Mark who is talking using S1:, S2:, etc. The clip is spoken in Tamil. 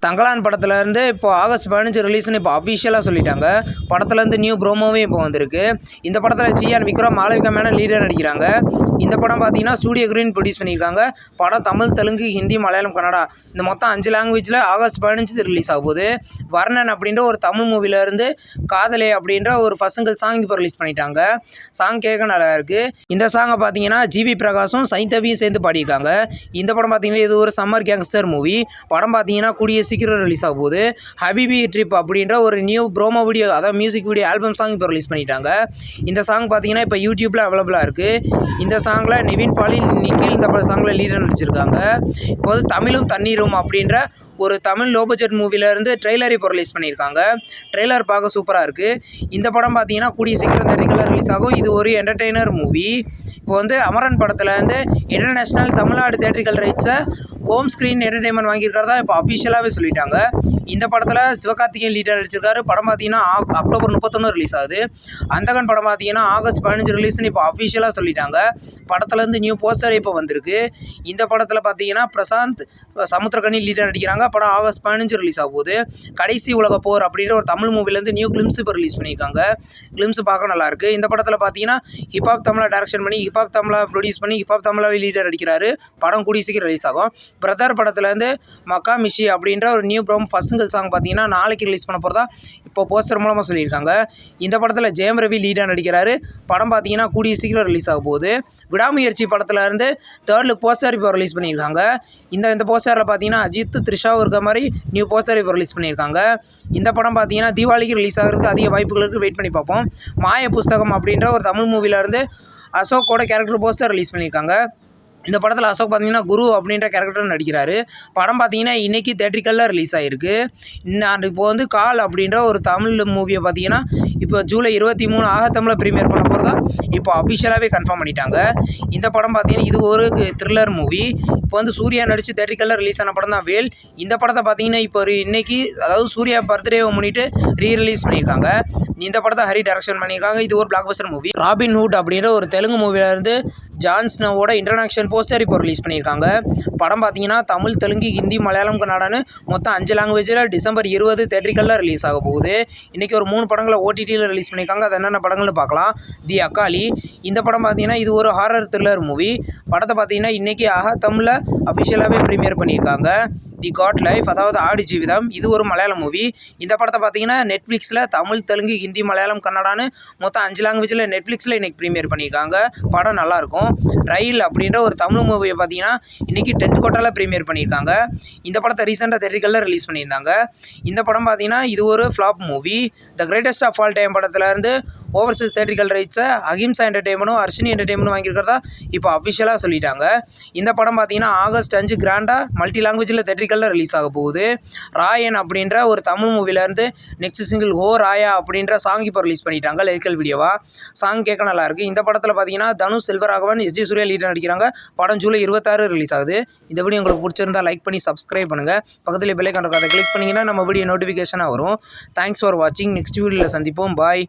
S1: தங்கலான் படத்துலேருந்து இப்போ ஆகஸ்ட் 15 ரிலீஸ்னு இப்போ அஃபிஷியலாக சொல்லிட்டாங்க. படத்துலேருந்து நியூ ப்ரோமோவும் இப்போ வந்திருக்கு. இந்த படத்தில் ஜியான் விக்ரம், மாளவிகா மேனன் லீடர் நடிக்கிறாங்க. இந்த படம் பார்த்தீங்கன்னா ஸ்டூடியோ கிரீன் ப்ரொடியூஸ் பண்ணியிருக்காங்க. படம் தமிழ், தெலுங்கு, ஹிந்தி, மலையாளம், கன்னடா இந்த மொத்தம் 5 லாங்குவேஜில் ஆகஸ்ட் 15 ரிலீஸ் ஆக போகுது. வர்ணன் அப்படின்ற ஒரு தமிழ் மூவிலேருந்து காதலே அப்படின்ற ஒரு பசங்கள் சாங் இப்போ ரிலீஸ் பண்ணிட்டாங்க. சாங் கேட்க நல்லா இருக்குது. இந்த சாங்கை பார்த்தீங்கன்னா ஜிவி பிரகாஷும் சைந்தவியும் சேர்ந்து பாடியிருக்காங்க. இந்த படம் பார்த்தீங்கன்னா இது ஒரு சம்மர் கேங்ஸ்டர் மூவி. படம் பார்த்தீங்கன்னா கூடிய சீக்கிரம் ரிலீஸ் ஆக போகுது. ஹபிபி ட்ரிப் அப்படின்ற ஒரு நியூ ப்ரோமோ வீடியோ, அதாவது மியூசிக் வீடியோ ஆல்பம் சாங் இப்போ ரிலீஸ் பண்ணிட்டாங்க. இந்த சாங் பார்த்தீங்கன்னா இப்போ யூடியூப்பில் அவைலபிளாக இருக்குது. இந்த சாங்கில் நிவின் பாலி, நிக்கில் இந்த சாங்கில் லீடர் நடிச்சிருக்காங்க. இப்போ வந்து தமிழும் தண்ணீரும் அப்படின்ற ஒரு தமிழ் லோ பட்ஜெட் மூவிலேருந்து ட்ரெய்லர் இப்போ ரிலீஸ் பண்ணியிருக்காங்க. ட்ரெய்லர் பார்க்க சூப்பராக இருக்குது. இந்த படம் பார்த்தீங்கன்னா கூடிய சீக்கிரம் தேட்டருக்குள்ள ரிலீஸ் ஆகும். இது ஒரு என்டர்டெய்னர் மூவி. இப்போ வந்து அமரன் படத்தில் வந்து இன்டர்நேஷ்னல் தமிழ்நாடு தேட்டரிக்கல் ரைட்ஸை ஹோம் ஸ்க்ரீன் என்டர்டெயின்மெண்ட் வாங்கியிருக்கிறதா இப்போ அஃபிஷியலாகவே சொல்லிட்டாங்க. இந்த படத்தில் சிவகார்த்திகேயன் லீடர் நடிச்சிருக்காரு. படம் பார்த்தீங்கன்னா அக்டோபர் 31 ரிலீஸ் ஆகுது. அந்தகன் படம் பார்த்தீங்கன்னா ஆகஸ்ட் 15 ரிலீஸ்னு இப்போ அஃபிஷியலாக சொல்லிட்டாங்க. படத்துலேருந்து நியூ போஸ்டர் இப்போ வந்திருக்கு. இந்த படத்தில் பார்த்தீங்கன்னா பிரசாந்த், சமுத்திரகனி லீடர் நடிக்கிறாங்க. படம் ஆகஸ்ட் 15 ரிலீஸ் ஆக போகுது. கடைசி உலக போர் அப்படின்ற ஒரு தமிழ் மூவிலேருந்து நியூ கிளிம்ஸ் இப்போ ரிலீஸ் பண்ணியிருக்காங்க. கிளிம்ஸ் பார்க்க நல்லாயிருக்கு. இந்த படத்தில் பார்த்தீங்கன்னா ஹிப்ஹாப் தமிழா டைரக்ஷன் பண்ணி, ஹிப்ஹாப் தமிழா ப்ரொடியூஸ் பண்ணி, ஹிப்ஹாப் தமிழாவே லீடர் நடிக்கிறாரு. படம் கூடிய சீக்கிரம் ரிலீஸ் ஆகும். பிரதர் படத்துலேருந்து மக்கா மிஷி அப்படின்ற ஒரு நியூ ப்ரோம் ஃபஸ்ட்டுங்கள் சாங் பார்த்தீங்கன்னா நாளைக்கு ரிலீஸ் பண்ண போகிறதா இப்போ போஸ்டர் மூலமாக சொல்லியிருக்காங்க. இந்த படத்தில் ஜெயம் ரவி லீடாக நடிக்கிறாரு. படம் பார்த்தீங்கன்னா கூடிய சீக்கிரம் ரிலீஸ் ஆக போகுது. விடாமுயற்சி படத்துலேருந்து தேர்ட் லுக் போஸ்டர் இப்போ ரிலீஸ் பண்ணியிருக்காங்க. இந்த போஸ்டரில் பார்த்தீங்கன்னா அஜித், த்ரிஷாவும் இருக்க மாதிரி நியூ போஸ்டர் இப்போ ரிலீஸ் பண்ணியிருக்காங்க. இந்த படம் பார்த்தீங்கன்னா தீபாவளிக்கு ரிலீஸ் ஆகிறதுக்கு அதிக வாய்ப்புகளுக்கு வெயிட் பண்ணி பார்ப்போம். மாய புஸ்தகம் அப்படின்ற ஒரு தமிழ் மூவிலேருந்து அசோக்கோட கேரக்டர் போஸ்டர் ரிலீஸ் பண்ணியிருக்காங்க. இந்த படத்தில் அசோக் பார்த்தீங்கன்னா குரு அப்படின்ற கேரக்டர் நடிக்கிறாரு. படம் பார்த்தீங்கன்னா இன்றைக்கி தேட்ரிக்கலில் ரிலீஸ் ஆகிருக்கு. இப்போ வந்து கால் அப்படின்ற ஒரு தமிழ் மூவியை பார்த்தீங்கன்னா இப்போ ஜூலை 23 ஆகத்தமிழில் ப்ரீமியர் பண்ண போகிறதா இப்போ அஃபிஷியலாகவே கன்ஃபார்ம் பண்ணிட்டாங்க. இந்த படம் பார்த்தீங்கன்னா இது ஒரு த்ரில்லர் மூவி. இப்போ வந்து சூர்யா நடித்து தேட்ரிக்கலில் ரிலீஸ் ஆன படம் தான் வேல். இந்த படத்தை பார்த்தீங்கன்னா இப்போ இன்னைக்கு, அதாவது சூர்யா பர்த்டேவை முன்னிட்டு ரீரிலீஸ் பண்ணியிருக்காங்க. இந்த படத்தை ஹரி டைரக்ஷன் பண்ணியிருக்காங்க. இது ஒரு black Bastar movie. Robin hood அப்படின்ற ஒரு தெலுங்கு மூவிலேருந்து ஜான் ஸ்னோவோட இன்ட்ரடக்ஷன் போஸ்டர் இப்போ ரிலீஸ் பண்ணியிருக்காங்க. படம் பார்த்தீங்கன்னா தமிழ், தெலுங்கு, ஹிந்தி, மலையாளம், கன்னடான்னு மொத்தம் 5 லாங்குவேஜில் டிசம்பர் 20 தேட்ரிக்கலில் ரிலீஸ் ஆக போகுது. இன்றைக்கி ஒரு 3 படங்களை ஓடிடியில் ரிலீஸ் பண்ணியிருக்காங்க. அது என்னென்ன படங்கள்னு பார்க்கலாம். தி அக்காளி இந்த படம் பார்த்தீங்கன்னா இது ஒரு ஹாரர் த்ரில்லர் மூவி. படத்தை பார்த்தீங்கன்னா இன்றைக்கி தமிழில் அஃபிஷியலாகவே ப்ரீமியர் பண்ணியிருக்காங்க. தி காட் லைஃப், அதாவது ஆடி ஜீவிதம், இது ஒரு மலையாளம் மூவி. இந்த படத்தை பார்த்தீங்கன்னா நெட்ஃப்ளிக்ஸில் தமிழ், தெலுங்கு, ஹிந்தி, மலையாளம், கன்னடான்னு மொத்தம் 5 லாங்குவேஜில் நெட்ஃப்ளிக்ஸில் இன்றைக்கி ப்ரீமியர் பண்ணியிருக்காங்க. படம் நல்லாயிருக்கும். ரயில் அப்படின்ற ஒரு தமிழ் மூவியை பார்த்தீங்கன்னா இன்றைக்கி 10th கோட்டாவில் ப்ரீமியர் பண்ணியிருக்காங்க. இந்த படத்தை ரீசெண்டாக தேட்டரிக்கலில் ரிலீஸ் பண்ணியிருந்தாங்க. இந்த படம் பார்த்தீங்கன்னா இது ஒரு flop movie. The greatest of all time படத்துலேருந்து ஓவர்சீஸ் தேட்ரிக்கல் ரைட்ஸை அஹிம்சா என்டர்டெயின்மெண்ட்டும் அர்ஷினி என்டர்டெயின்மெண்ட்டும் வாங்கியிருக்கிறதா இப்போ அஃபிஷியலாக சொல்லிட்டாங்க. இந்த படம் பார்த்தீங்கன்னா ஆகஸ்ட் 5 கிராண்டாக மல்டி லாங்குவேஜில் தேட்ரிக்கலில் ரிலீஸ் ஆக போகுது. ராயன் அப்படின்ற ஒரு தமிழ் மூவிலேருந்து நெக்ஸ்ட் சிங்கிள் ஓ ராயா அப்படின்ற சாங் இப்போ ரிலீஸ் பண்ணிட்டாங்க லிரிக்கல் வீடியோவாக. சாங் கேட்க நல்லாயிருக்கு. இந்த படத்தில் பார்த்தீங்கன்னா தனுஷ், செல்வராகவன், எஸ்ஜி சூர்யா லீடர் நடிக்கிறாங்க. படம் ஜூலை 26 ரிலீஸ் ஆகுது. இந்த வீடியோ உங்களுக்கு பிடிச்சிருந்தா லைக் பண்ணி சப்ஸ்கிரைப் பண்ணுங்கள். பக்கத்தில் பெல் ஐகான் இருக்கும், அதை கிளிக் பண்ணிங்கன்னா நம்ம வீடியோ நோட்டிஃபிகேஷனாக வரும். தேங்க்ஸ் ஃபார் வாட்சிங். நெக்ஸ்ட் வீடியோவில் சந்திப்போம். பாய்.